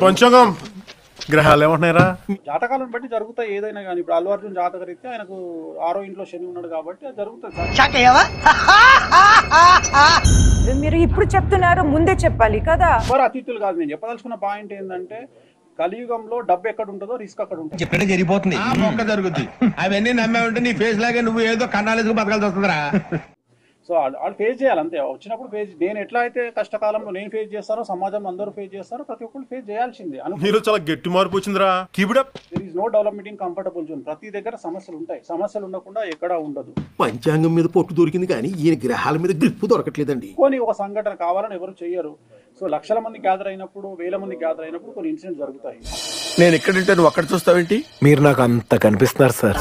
పంచాంగం గ్రహాలు ఏమంటున్నారా? జాతకాలను బట్టి జరుగుతాయి ఏదైనా కానీ. ఇప్పుడు అల్లు అర్జున్ జాతక రీత్యా ఆయనకు 6వ ఇంట్లో శని ఉన్నాడు కాబట్టి అది జరుగుతుంది. మీరు ఇప్పుడు చెప్తున్నారు, ముందే చెప్పాలి కదా. ఎవరు అతిథులు కాదు. నేను చెప్పదలుచుకున్న పాయింట్ ఏంటంటే కలియుగంలో డబ్బు ఎక్కడ ఉంటుందో రిస్క్ అక్కడ ఉంటుంది. చెప్పడే జరిగిపోతుంది, మొక్క జరుగుతుంది. అవన్నీ నమ్మే ఉంటే నీ ఫేస్ లాగే నువ్వు ఏదో కన్నాలేసుకు బతకాల్సి వస్తుందిరా. సో వాళ్ళు ఫేస్ చేయాలి అంతే. వచ్చినప్పుడు ఫేస్, నేను ఎట్లా అయితే కష్టకాలంలో నేను ఫేస్ చేస్తారో సమాజంలో అందరూ ఫేస్ చేస్తారో ప్రతి ఒక్కరు ఫేస్ చేయాల్సిందే. మీరు చాలా గట్టి మార్పు వచ్చిందిరా. Keep it up. There is no development in comfortable zone. ప్రతి దగ్గర సమస్యలు ఉంటాయి. సమస్యలు ఉండకుండా ఎక్కడా ఉండదు. పంచాంగం మీద పొట్టు దొరికింది కానీ ఈయన గ్రహాల మీద గ్రిప్పు దొరకట్లేదండి. కొన్ని ఒక సంఘటన కావాలని ఎవరు చెయ్యరు. సో లక్షల మంది గ్యాదర్ అయినప్పుడు, వేల మంది గ్యాదర్ అయినప్పుడు కొన్ని ఇన్సిడెంట్స్ జరుగుతాయి. నేను ఎక్కడంటే నువ్వు అక్కడ చూస్తావేంటి? మీరు నాకు అంత కనిపిస్తున్నారు సార్.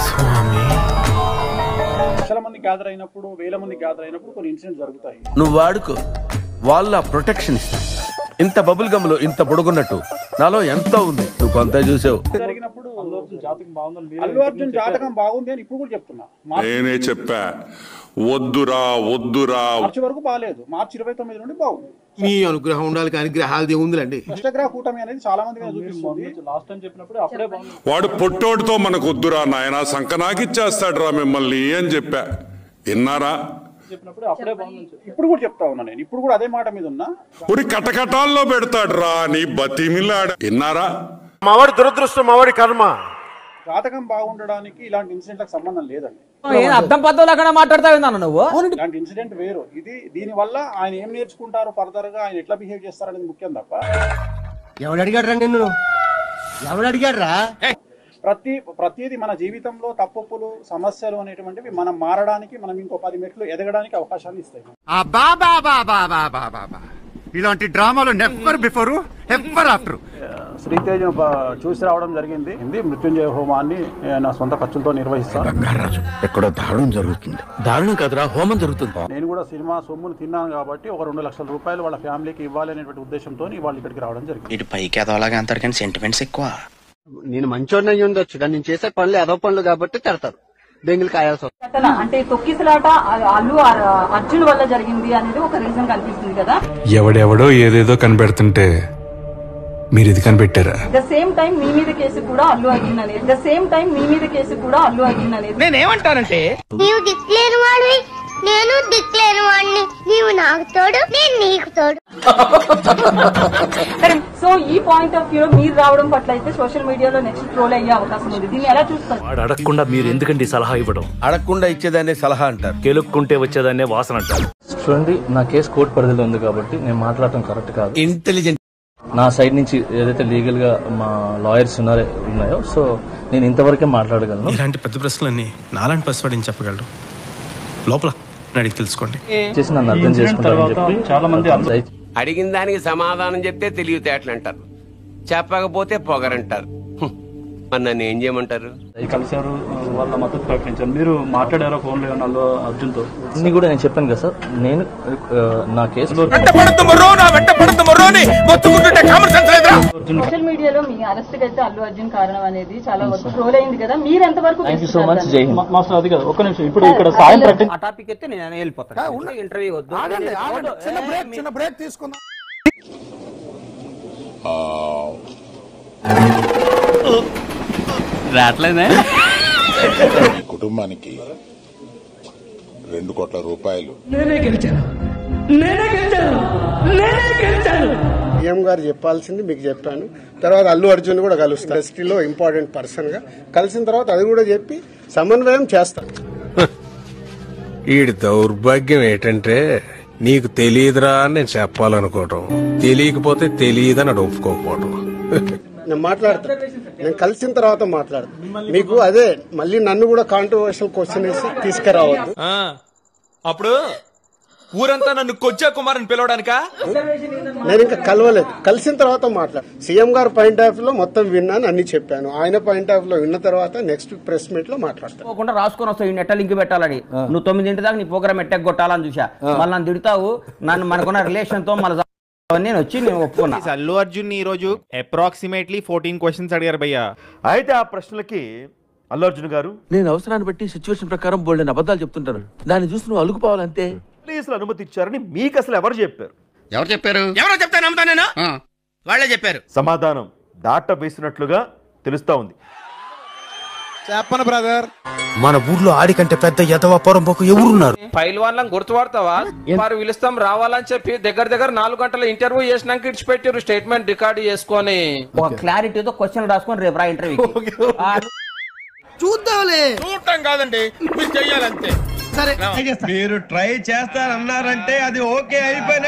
లక్షల మంది గ్యాదర్ అయినప్పుడు, వేల మంది గ్యాదర్ అయినప్పుడు కొన్ని ఇన్సిడెంట్స్ జరుగుతాయి. నువ్వు వాడుకో, వాళ్ళ ప్రొటెక్షన్ ఇస్తా. ఇంత బబుల్ గమ్ లో ఇంత పొడుగున్నట్టు నాలో ఎంత ఉంది, నువ్వు కొంత చూసావు. జరిగినప్పుడు అల్లు అర్జున్ జాతకం బాగుంది అని ఇప్పుడు కూడా చెప్తున్నా. నేనే చెప్పా, వద్దురా వద్దురా. మార్చి వరకు బాగాలేదు, మార్చి 29 నుండి బాగుంది. మీ అనుగ్రహం ఉండాలి కానీ గ్రహాలది ఏముందండి. అష్టగ్రహ కూటమి అనేది చాలా మంది చూపిస్తుంది. లాస్ట్ టైం చెప్పినప్పుడు అప్పుడే బాగుంది. వాడు పొట్టోడితో మనకు వద్దురా నాయనా, సంకనాకిచ్చేస్తాడు రా మిమ్మల్ని అని చెప్పా. విన్నారా? చెప్పినప్పుడు అప్పుడే బాగుంది. ఇప్పుడు కూడా చెప్తా ఉన్నా నేను. ఇప్పుడు కూడా అదే మాట మీద ఉన్నా. ఉరి కటకటాల్లో పెడతాడు రా నీ బతిమిలాడ. విన్నారా? మావాడి దురదృష్టం, మావాడి కర్మ. జాతకం బాగుండడానికి ఇలాంటి ఇన్సిడెంట్లకు సంబంధం లేదండి. అర్థం పద్ధతులు అక్కడ మాట్లాడతావు నువ్వు. ఇలాంటి ఇన్సిడెంట్ వేరు. ఇది దీని వల్ల ఆయన ఏం నేర్చుకుంటారు, ఫర్దర్ గా ఆయన ఎట్లా బిహేవ్ చేస్తారు అనేది ముఖ్యం తప్ప. ఎవడు అడిగాడు రా నిన్ను? ఎవడు అడిగాడు రా? ప్రతిదీ మన జీవితంలో తప్పులు, సమస్యలు అనేటువంటివి మనం మారడానికి, మనం ఇంకో 10 మెట్లు ఎదగడానికి అవకాశాలు ఇస్తాయి. ఇలాంటి డ్రామాలు never before ever after. Sritej చూసి రావడం జరిగింది. మృత్యుంజయ హోమాన్ని నా సొంత ఖర్చులతో నిర్వహిస్తాను. ఎక్కడో దారుణం జరుగుతుంది. దారుణం కాదురా, హోమం జరుగుతుంది. నేను కూడా సినిమా సొమ్మును తిన్నాను కాబట్టి ఒక 2 లక్షల రూపాయలు వాళ్ళ ఫ్యామిలీకి ఇవ్వాలి అనేటువంటి ఉద్దేశంతో వాళ్ళు ఇక్కడికి రావడం జరిగింది. ఇటు పైకి ఎదవలాగా అంటారు కానీ సెంటిమెంట్స్ ఎక్కువ. నేను మంచోడిని అయ్యి ఉండొచ్చు కానీ నేను చేసే పనులు ఏదో పనులు కాబట్టి తిడతారు. బెంగులు కాయాల్సి వస్తుంది. అంటే తొక్కిసలాట అల్లు అర్జున్ వల్ల జరిగింది అనేది ఒక రీజన్ కనిపిస్తుంది కదా. ఎవడెవడో ఏదేదో కనిపెడుతుంటే మీరు ఇది కనిపెట్టారా? ద సేమ్ టైం మీ మీద కేసు కూడా అల్లు అర్జున్ అనేది. నేనేమంటానంటే నీవు దిక్లేని వాడివి, నేను దిక్లేని వాడిని. నీవు నాకు తోడు, నేను నీకు తోడు. సో ఈ పాయింట్ ఆఫ్ వ్యూ మీరు రావడం పట్ల అయితే సోషల్ మీడియాలో నెక్స్ట్ ట్రోల్ అయ్యే అవకాశం ఉంది. దీన్ని ఎలా చూస్తారు? అడగకుండా మీరు ఎందుకండి సలహా ఇవ్వడం? అడగకుండా ఇచ్చేదాన్ని సలహా అంటారు, కెలుక్కుంటే వచ్చేదాన్నే వాసన అంటారు. చూడండి, నా కేసు కోర్టు పరిధిలో ఉంది కాబట్టి నేను మాట్లాడటం కరెక్ట్ కాదు. ఇంటెలిజెంట్ నా సైడ్ నుంచి ఏదైతే లీగల్ గా మా లాయర్స్ ఉన్నాయో సో నేను ఇంతవరకే మాట్లాడగలను. ఇలాంటి పెద్ద ప్రశ్నలన్నీ నాలాంటి పసివాడిని చెప్పగలరు. లోపల అడిగి తెలుసుకోండి. చేసి నన్ను అర్థం చేసుకుంటారని చెప్పి చాలా మంది అడిగిన దానికి సమాధానం చెప్తే తెలివితేటలు అంటారు, చెప్పకపోతే పొగరంటారు. మరి నన్ను ఏం చేయమంటారు? కలిసారు, వాళ్ళ మద్దతు ప్రకటించారు. మీరు మాట్లాడారో ఫోన్ లో అల్లు అర్జున్ తో? అన్ని కూడా నేను చెప్పాను కదా సార్. నేను నా కేసులో సోషల్ మీడియాలో మీ అరెస్ట్ అయితే అల్లు అర్జున్ కారణం అనేది చాలా వరకు ట్రోల్ అయింది కదా. మీరు ఎంత వరకు? Thank you so much. జై హింద్. మాస్టర్ అది కదా, ఒక్క నిమిషం. ఇప్పుడు ఇక్కడ సాయం ప్రకటన ఆ టాపిక్ అయితే నేను వెళ్ళిపోతాను. ఇంటర్వ్యూ వద్దు, చిన్న బ్రేక్ తీసుకుందాం. రావట్లేదే. కుటుంబానికి 2 కోట్ల రూపాయలు సీఎం గారు చెప్పాల్సింది మీకు చెప్పాను. తర్వాత అల్లు అర్జున్ కూడా కలుస్తాను. ఇండస్ట్రీలో ఇంపార్టెంట్ పర్సన్ గా కలిసిన తర్వాత అది కూడా చెప్పి సమన్వయం చేస్తాను. ఈడి దౌర్భాగ్యం ఏంటంటే నీకు తెలియదురా అని నేను చెప్పాలనుకోవటం, తెలియకపోతే తెలియదని అది ఒప్పుకోకపోవటం. నేను మాట్లాడతాను, నేను కలిసిన తర్వాత మాట్లాడతాను. మీకు అదే మళ్ళీ నన్ను కూడా కాంట్రవర్షియల్ క్వశ్చన్ వేసి తీసుకురావద్దు. అప్పుడు ఊరంతా నన్ను కొజ్జా కుమార్ అని పిలవడానికా? నేను ఇంకా కలవలేదు, కలిసిన తర్వాత మాట్లాడు. సీఎం గారు పాయింట్ ఆఫ్ లో మొత్తం విన్నాను, అన్ని చెప్పాను. ఆయన పాయింట్ ఆఫ్ లో విన్న తర్వాత నెక్స్ట్ ప్రెస్ మీట్ లో మాట్లాడతాను. రాసుకొని వస్తావు నెట్ట లింక్ పెట్టాలని. నువ్వు 9 దాకా నీ ప్రోగ్రామ్ ఎట్టెక్ కొట్టాలని చూసా. మళ్ళీ నన్ను తిడతావు, నన్ను మనకున్న రిలేషన్ తో మళ్ళీ నేను ఒప్పుకున్నా. అల్లు అర్జున్ ఈ రోజు అప్రాక్సిమేట్లీ 14 క్వశ్చన్స్ అడిగారు భయ్యా. అయితే ఆ ప్రశ్నలకి అల్లు అర్జున్ గారు, నేను అవసరాన్ని బట్టి సిచ్యువేషన్ ప్రకారం బోల్డెన్ అబద్ధాలు చెప్తుంటాను, దాన్ని చూసి నువ్వు అలుగుపోవాలంతే. పోలీసులు అనుమతి ఇచ్చారని మీకు అసలు ఎవరు చెప్పారు? ఎవరో చెప్తే నమ్ముతానేనా? వాళ్ళే చెప్పారు. సమాధానం దాట వేసినట్లుగా తెలుస్తా ఉంది. చెప్పను బ్రదర్. మన ఊర్లో ఆడికంటే పెద్ద ఎదవ పొరంపోకు ఎవరున్నారు? ఫైల్ వాళ్ళని గుర్తుపడతావా? వారు పిలుస్తాం రావాలని చెప్పి దగ్గర 4 గంటల ఇంటర్వ్యూ చేసినాక ఇడిచిపెట్టారు స్టేట్మెంట్ రికార్డు చేసుకొని. ఒక క్లారిటీతో క్వశ్చన్ రాసుకొని రేపు రా ఇంటర్వ్యూ. చూద్దాంలే. చూడటం కాదండి, మీరు చెయ్యాలంతే. సరే మీరు ట్రై చేస్తారన్నారంటే అది ఓకే అయిపోయిన